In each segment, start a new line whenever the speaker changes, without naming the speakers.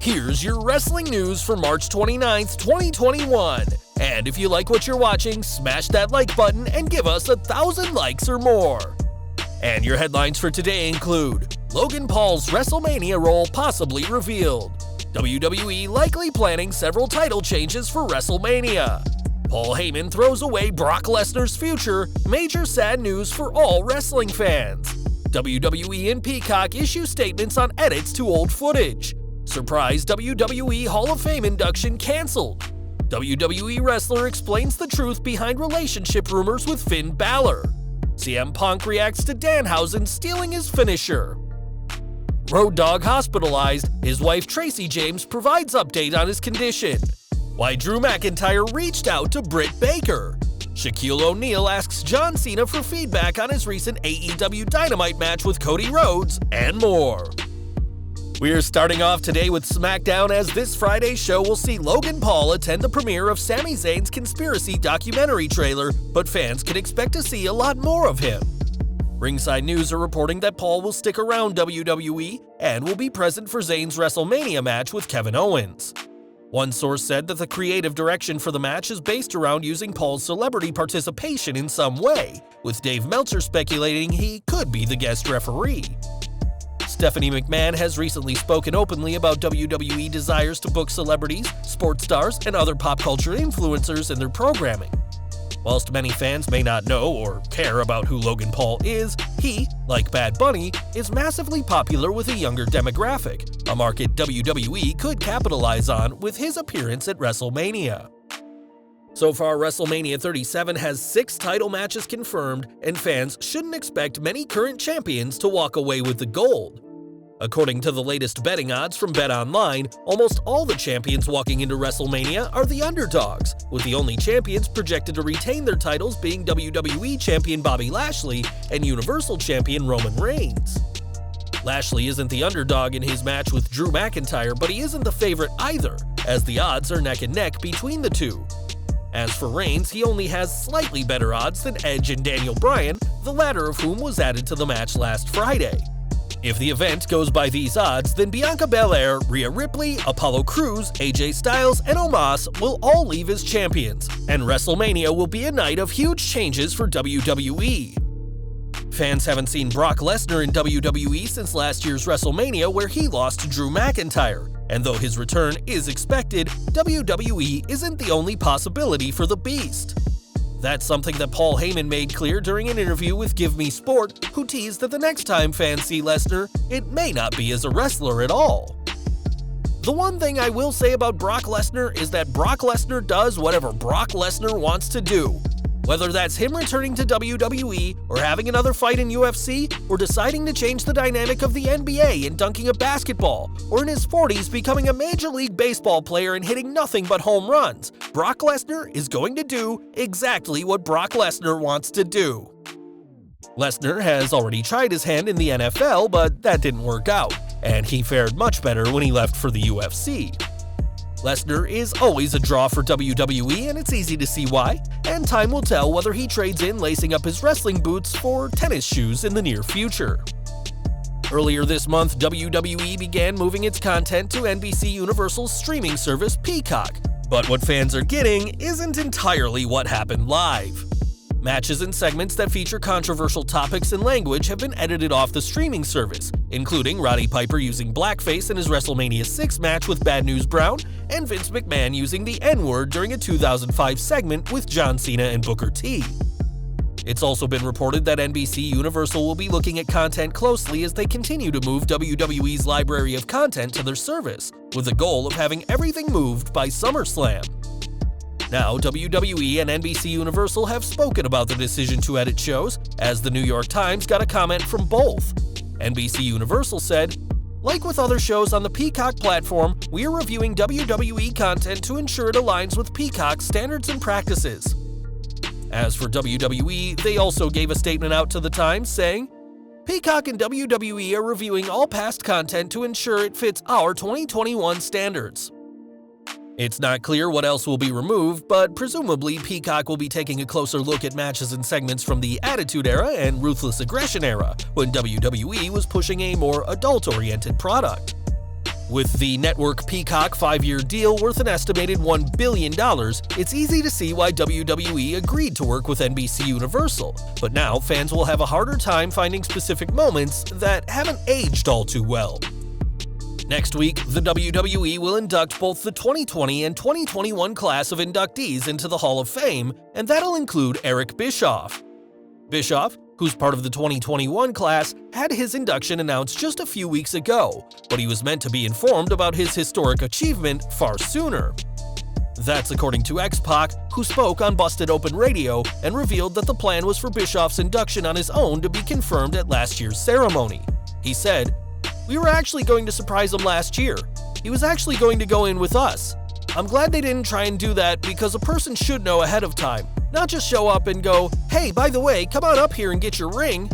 here's your wrestling news for March 29th, 2021. And if you like what you're watching, smash that like button and give us 1,000 likes or more. And your headlines for today include: Logan Paul's Wrestlemania role possibly revealed, WWE likely planning several title changes for Wrestlemania, Paul Heyman throws away Brock Lesnar's future, major sad news for all wrestling fans, WWE and Peacock issue statements on edits to old footage, surprise WWE Hall of Fame induction canceled, WWE wrestler explains the truth behind relationship rumors with Finn Balor, CM Punk reacts to Danhausen stealing his finisher, Road Dogg hospitalized, his wife Tracy James provides update on his condition, why Drew McIntyre reached out to Britt Baker, Shaquille O'Neal asks John Cena for feedback on his recent AEW Dynamite match with Cody Rhodes, and more. We're starting off today with SmackDown, as this Friday's show will see Logan Paul attend the premiere of Sami Zayn's Conspiracy documentary trailer, but fans can expect to see a lot more of him. Ringside News are reporting that Paul will stick around WWE and will be present for Zayn's Wrestlemania match with Kevin Owens. One source said that the creative direction for the match is based around using Paul's celebrity participation in some way, with Dave Meltzer speculating he could be the guest referee. Stephanie McMahon has recently spoken openly about WWE desires to book celebrities, sports stars, and other pop culture influencers in their programming. Whilst many fans may not know or care about who Logan Paul is, he, like Bad Bunny, is massively popular with a younger demographic, a market WWE could capitalize on with his appearance at WrestleMania. So far, WrestleMania 37 has 6 title matches confirmed, and fans shouldn't expect many current champions to walk away with the gold. According to the latest betting odds from BetOnline, almost all the champions walking into WrestleMania are the underdogs, with the only champions projected to retain their titles being WWE Champion Bobby Lashley and Universal Champion Roman Reigns. Lashley isn't the underdog in his match with Drew McIntyre, but he isn't the favorite either, as the odds are neck and neck between the two. As for Reigns, he only has slightly better odds than Edge and Daniel Bryan, the latter of whom was added to the match last Friday. If the event goes by these odds, then Bianca Belair, Rhea Ripley, Apollo Crews, AJ Styles, and Omos will all leave as champions, and WrestleMania will be a night of huge changes for WWE. Fans haven't seen Brock Lesnar in WWE since last year's WrestleMania, where he lost to Drew McIntyre, and though his return is expected, WWE isn't the only possibility for the Beast. That's something that Paul Heyman made clear during an interview with Give Me Sport, who teased that the next time fans see Lesnar, it may not be as a wrestler at all. The one thing I will say about Brock Lesnar is that Brock Lesnar does whatever Brock Lesnar wants to do. Whether that's him returning to WWE, or having another fight in UFC, or deciding to change the dynamic of the NBA and dunking a basketball, or in his 40s becoming a Major League Baseball player and hitting nothing but home runs, Brock Lesnar is going to do exactly what Brock Lesnar wants to do. Lesnar has already tried his hand in the NFL, but that didn't work out, and he fared much better when he left for the UFC. Lesnar is always a draw for WWE, and it's easy to see why, and time will tell whether he trades in lacing up his wrestling boots for tennis shoes in the near future. Earlier this month, WWE began moving its content to NBC Universal's streaming service Peacock, but what fans are getting isn't entirely what happened live. Matches and segments that feature controversial topics and language have been edited off the streaming service, including Roddy Piper using blackface in his WrestleMania 6 match with Bad News Brown, and Vince McMahon using the N-word during a 2005 segment with John Cena and Booker T. It's also been reported that NBC Universal will be looking at content closely as they continue to move WWE's library of content to their service, with the goal of having everything moved by SummerSlam. Now, WWE and NBC Universal have spoken about the decision to edit shows, as the New York Times got a comment from both. NBC Universal said, "Like with other shows on the Peacock platform, we are reviewing WWE content to ensure it aligns with Peacock's standards and practices." As for WWE, they also gave a statement out to the Times saying, "Peacock and WWE are reviewing all past content to ensure it fits our 2021 standards." It's not clear what else will be removed, but presumably Peacock will be taking a closer look at matches and segments from the Attitude Era and Ruthless Aggression Era, when WWE was pushing a more adult-oriented product. With the network Peacock 5-year deal worth an estimated $1 billion, it's easy to see why WWE agreed to work with NBC Universal, but now fans will have a harder time finding specific moments that haven't aged all too well. Next week, the WWE will induct both the 2020 and 2021 class of inductees into the Hall of Fame, and that'll include Eric Bischoff. Bischoff, who's part of the 2021 class, had his induction announced just a few weeks ago, but he was meant to be informed about his historic achievement far sooner. That's according to X-Pac, who spoke on Busted Open Radio and revealed that the plan was for Bischoff's induction on his own to be confirmed at last year's ceremony. He said, "We were actually going to surprise him last year. He was actually going to go in with us. I'm glad they didn't try and do that because a person should know ahead of time, not just show up and go, 'Hey, by the way, come on up here and get your ring.'"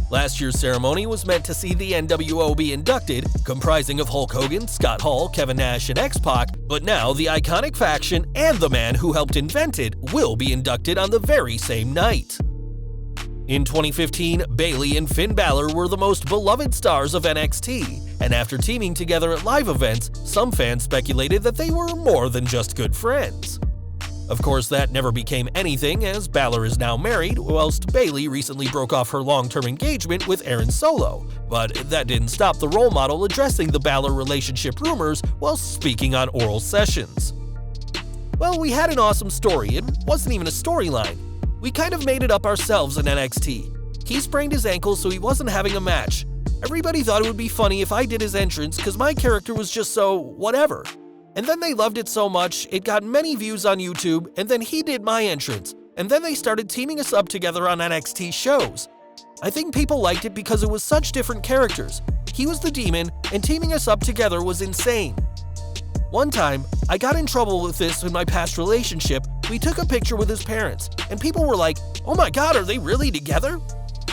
Last year's ceremony was meant to see the NWO be inducted, comprising of Hulk Hogan, Scott Hall, Kevin Nash, and X-Pac, but now the iconic faction and the man who helped invent it will be inducted on the very same night. In 2015, Bayley and Finn Balor were the most beloved stars of NXT, and after teaming together at live events, some fans speculated that they were more than just good friends. Of course, that never became anything, as Balor is now married, whilst Bayley recently broke off her long-term engagement with Aaron Solo, but that didn't stop the role model addressing the Balor relationship rumors while speaking on oral sessions. "Well, we had an awesome story. It wasn't even a storyline. We kind of made it up ourselves in NXT. He sprained his ankle, so he wasn't having a match. Everybody thought it would be funny if I did his entrance because my character was just so whatever. And then they loved it so much, it got many views on YouTube, and then he did my entrance. And then they started teaming us up together on NXT shows. I think people liked it because it was such different characters. He was the demon, and teaming us up together was insane. One time, I got in trouble with this in my past relationship. We took a picture with his parents, and people were like, 'Oh my god, are they really together?'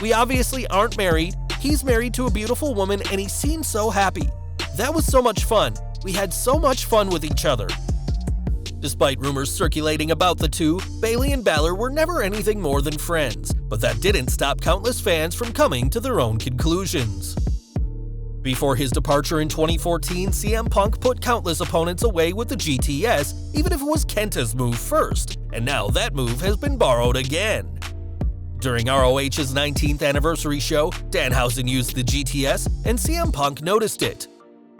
We obviously aren't married. He's married to a beautiful woman, and he seemed so happy. That was so much fun. We had so much fun with each other." Despite rumors circulating about the two, Bayley and Balor were never anything more than friends, but that didn't stop countless fans from coming to their own conclusions. Before his departure in 2014, CM Punk put countless opponents away with the GTS, even if it was Kenta's move first, and now that move has been borrowed again. During ROH's 19th anniversary show, Danhausen used the GTS, and CM Punk noticed it.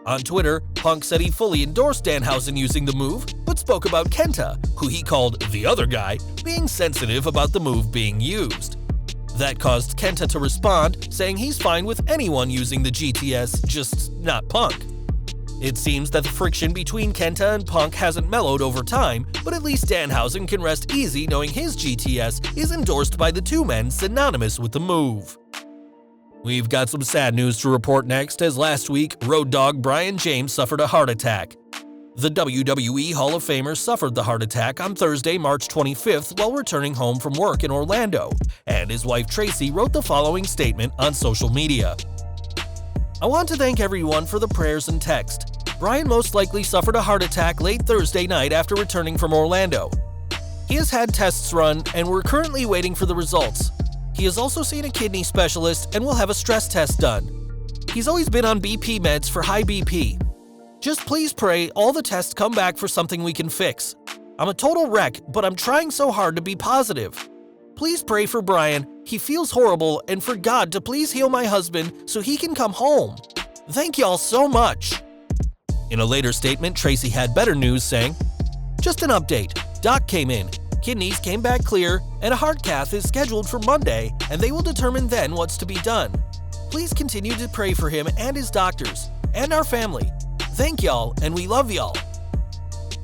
On Twitter, Punk said he fully endorsed Danhausen using the move, but spoke about Kenta, who he called the other guy, being sensitive about the move being used. That caused Kenta to respond, saying he's fine with anyone using the GTS, just not Punk. It seems that the friction between Kenta and Punk hasn't mellowed over time, but at least Danhausen can rest easy knowing his GTS is endorsed by the two men synonymous with the move. We've got some sad news to report next, as last week, Road Dogg Brian James suffered a heart attack. The WWE Hall of Famer suffered the heart attack on Thursday, March 25th while returning home from work in Orlando, and his wife Tracy wrote the following statement on social media. "I want to thank everyone for the prayers and text. Brian most likely suffered a heart attack late Thursday night after returning from Orlando. He has had tests run, and we're currently waiting for the results. He has also seen a kidney specialist and will have a stress test done. He's always been on BP meds for high BP. Just please pray all the tests come back for something we can fix. I'm a total wreck, but I'm trying so hard to be positive. Please pray for Brian. He feels horrible, and for God to please heal my husband so he can come home. Thank y'all so much." In a later statement, Tracy had better news, saying, "Just an update. Doc came in. Kidneys came back clear, and a heart cath is scheduled for Monday, and they will determine then what's to be done. Please continue to pray for him and his doctors, and our family. Thank y'all, and we love y'all."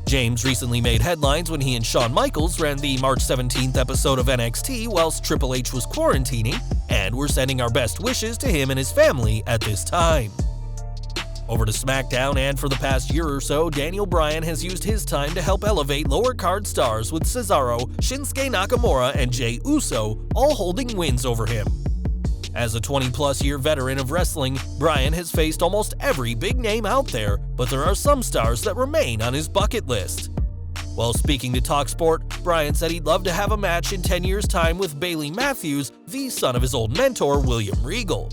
James recently made headlines when he and Shawn Michaels ran the March 17th episode of NXT whilst Triple H was quarantining, and we're sending our best wishes to him and his family at this time. Over to SmackDown, and for the past year or so, Daniel Bryan has used his time to help elevate lower card stars with Cesaro, Shinsuke Nakamura, and Jey Uso all holding wins over him. As a 20-plus year veteran of wrestling, Bryan has faced almost every big name out there, but there are some stars that remain on his bucket list. While speaking to TalkSport, Bryan said he'd love to have a match in 10 years' time with Bailey Matthews, the son of his old mentor, William Regal.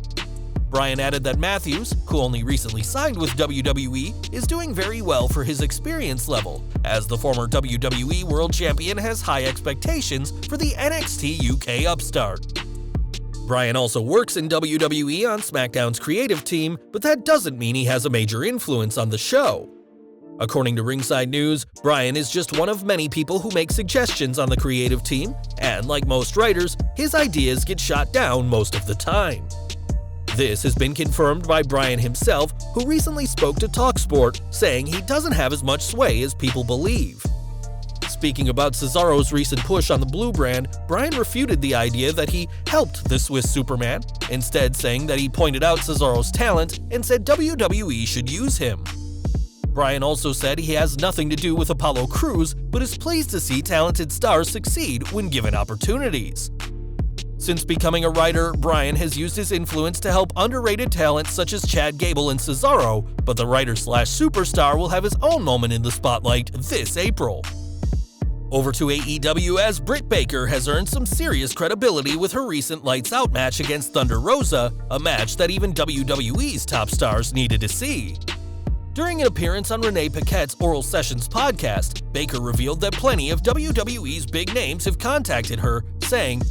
Bryan added that Matthews, who only recently signed with WWE, is doing very well for his experience level, as the former WWE World Champion has high expectations for the NXT UK upstart. Bryan also works in WWE on SmackDown's creative team, but that doesn't mean he has a major influence on the show. According to Ringside News, Bryan is just one of many people who make suggestions on the creative team, and like most writers, his ideas get shot down most of the time. This has been confirmed by Bryan himself, who recently spoke to TalkSport, saying he doesn't have as much sway as people believe. Speaking about Cesaro's recent push on the Blue brand, Bryan refuted the idea that he helped the Swiss Superman, instead saying that he pointed out Cesaro's talent and said WWE should use him. Bryan also said he has nothing to do with Apollo Crews, but is pleased to see talented stars succeed when given opportunities. Since becoming a writer, Bryan has used his influence to help underrated talents such as Chad Gable and Cesaro, but the writer-slash-superstar will have his own moment in the spotlight this April. Over to AEW, as Britt Baker has earned some serious credibility with her recent Lights Out match against Thunder Rosa, a match that even WWE's top stars needed to see. During an appearance on Renee Paquette's Oral Sessions podcast, Baker revealed that plenty of WWE's big names have contacted her, saying,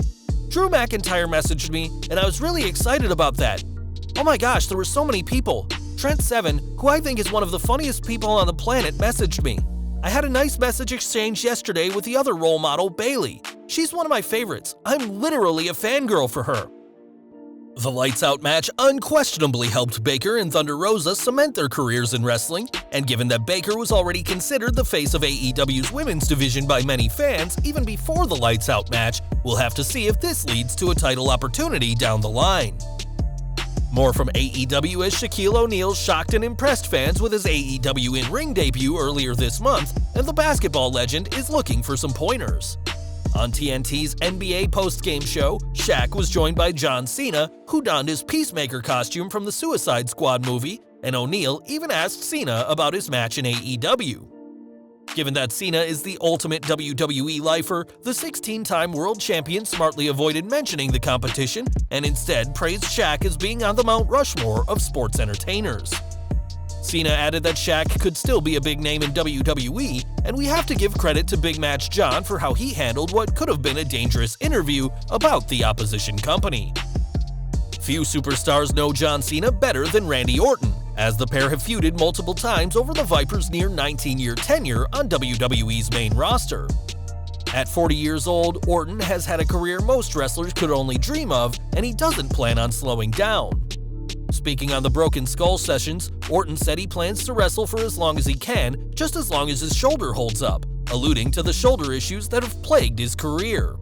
"Drew McIntyre messaged me, and I was really excited about that. Oh my gosh, there were so many people. Trent Seven, who I think is one of the funniest people on the planet, messaged me. I had a nice message exchange yesterday with the other role model, Bayley. She's one of my favorites. I'm literally a fangirl for her." The Lights Out match unquestionably helped Baker and Thunder Rosa cement their careers in wrestling, and given that Baker was already considered the face of AEW's women's division by many fans even before the Lights Out match, we'll have to see if this leads to a title opportunity down the line. More from AEW, as Shaquille O'Neal shocked and impressed fans with his AEW in-ring debut earlier this month, and the basketball legend is looking for some pointers. On TNT's NBA post-game show, Shaq was joined by John Cena, who donned his Peacemaker costume from the Suicide Squad movie, and O'Neal even asked Cena about his match in AEW. Given that Cena is the ultimate WWE lifer, the 16-time world champion smartly avoided mentioning the competition and instead praised Shaq as being on the Mount Rushmore of sports entertainers. Cena added that Shaq could still be a big name in WWE, and we have to give credit to Big Match John for how he handled what could have been a dangerous interview about the opposition company. Few superstars know John Cena better than Randy Orton, as the pair have feuded multiple times over the Viper's near 19-year tenure on WWE's main roster. At 40 years old, Orton has had a career most wrestlers could only dream of, and he doesn't plan on slowing down. Speaking on the Broken Skull sessions, Orton said he plans to wrestle for as long as he can, just as long as his shoulder holds up, alluding to the shoulder issues that have plagued his career.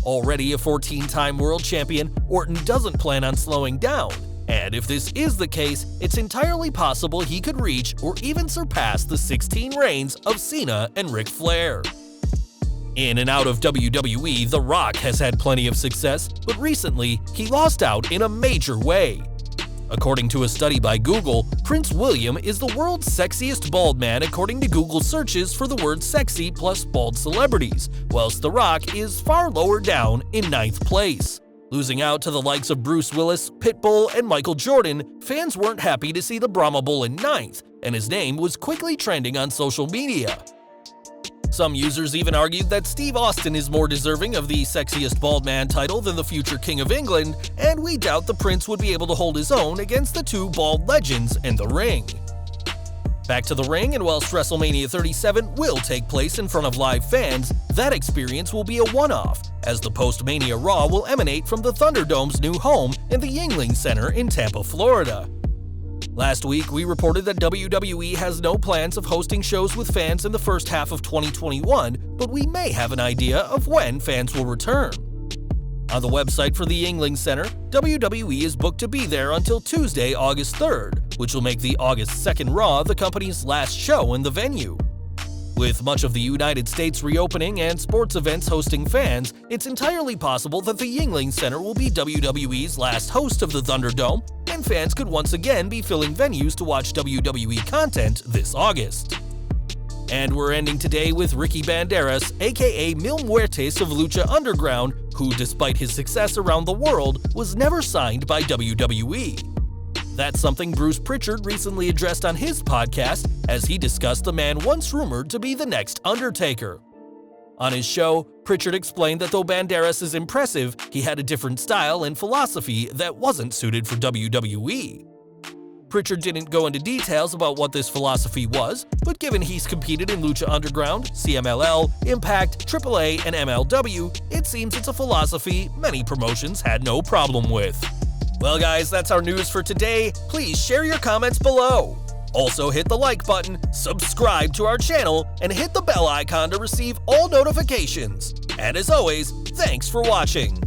Already a 14-time world champion, Orton doesn't plan on slowing down, and if this is the case, it's entirely possible he could reach or even surpass the 16 reigns of Cena and Ric Flair. In and out of WWE, The Rock has had plenty of success, but recently, he lost out in a major way. According to a study by Google, Prince William is the world's sexiest bald man according to Google searches for the word sexy plus bald celebrities, whilst The Rock is far lower down in 9th place. Losing out to the likes of Bruce Willis, Pitbull, and Michael Jordan, fans weren't happy to see the Brahma Bull in 9th, and his name was quickly trending on social media. Some users even argued that Steve Austin is more deserving of the sexiest bald man title than the future King of England, and we doubt the Prince would be able to hold his own against the two bald legends in the ring. Back to the ring, and whilst Wrestlemania 37 will take place in front of live fans, that experience will be a one-off, as the post-Mania Raw will emanate from the Thunderdome's new home in the Yuengling Center in Tampa, Florida. Last week, we reported that WWE has no plans of hosting shows with fans in the first half of 2021, but we may have an idea of when fans will return. On the website for the Yuengling Center, WWE is booked to be there until Tuesday, August 3rd, which will make the August 2nd Raw the company's last show in the venue. With much of the United States reopening and sports events hosting fans, it's entirely possible that the Yuengling Center will be WWE's last host of the Thunderdome, and fans could once again be filling venues to watch WWE content this August. And we're ending today with Ricky Banderas, aka Mil Muertes of Lucha Underground, who, despite his success around the world, was never signed by WWE. That's something Bruce Pritchard recently addressed on his podcast as he discussed the man once rumored to be the next Undertaker. On his show, Pritchard explained that though Banderas is impressive, he had a different style and philosophy that wasn't suited for WWE. Pritchard didn't go into details about what this philosophy was, but given he's competed in Lucha Underground, CMLL, Impact, AAA, and MLW, it seems it's a philosophy many promotions had no problem with. Well guys, that's our news for today. Please share your comments below. Also hit the like button, subscribe to our channel, and hit the bell icon to receive all notifications. And as always, thanks for watching.